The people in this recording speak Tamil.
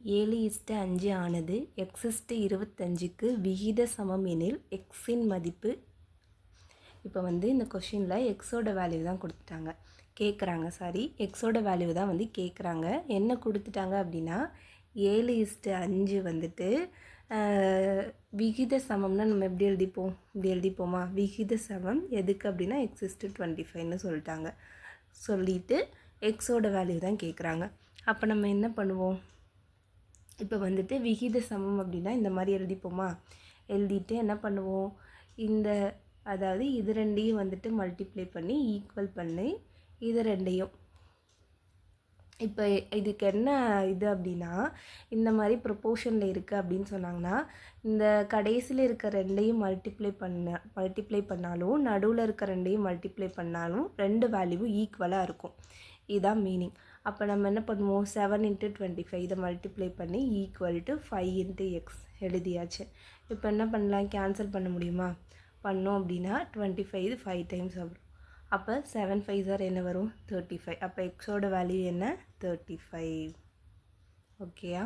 7:5 ஆனது x:25க்கு விகித சமம் எனில் எக்ஸின் மதிப்பு. இப்போ இந்த கொஷினில் எக்ஸோட வேல்யூ தான் கொடுத்துட்டாங்க கேட்குறாங்க. எக்ஸோட வேல்யூ தான் கேட்குறாங்க. என்ன கொடுத்துட்டாங்க அப்படின்னா 7:5 விகித சமம்னா நம்ம எப்படி எழுதிப்போமா? விகித சமம் எதுக்கு அப்படின்னா x:25ன்னு சொல்லிட்டு எக்ஸோட வேல்யூ தான் கேட்குறாங்க. அப்போ நம்ம என்ன பண்ணுவோம்? இப்போ விகித சமம் அப்படின்னா இந்த மாதிரி எழுதிட்டு என்ன பண்ணுவோம்? அதாவது இது ரெண்டையும் மல்டிப்ளை பண்ணி ஈக்குவல் பண்ணி இது ரெண்டையும். இப்போ இதுக்கு என்ன அப்படின்னா இந்த மாதிரி ப்ரொப்போர்ஷனில் இருக்குது அப்படின்னு சொன்னாங்கன்னா இந்த கடைசியில் இருக்க ரெண்டையும் மல்டிப்ளை பண்ணாலும் நடுவில் இருக்க ரெண்டையும் மல்டிப்ளை பண்ணாலும் ரெண்டு வேல்யூவும் ஈக்குவலாக இருக்கும். இதுதான் மீனிங். அப்போ நம்ம என்ன பண்ணுவோம்? 7 × 25 இதை மல்டிப்ளை பண்ணி ஈக்குவல் டு 5 × x எழுதியாச்சு. இப்போ என்ன பண்ணலாம்? கேன்சல் பண்ண முடியுமா? பண்ணோம் அப்படின்னா 25 இது 5 டைம்ஸ் வரும். அப்போ 7 5 என்ன வரும்? 35. அப்போ எக்ஸோட வேல்யூ என்ன? 35. ஓகேயா?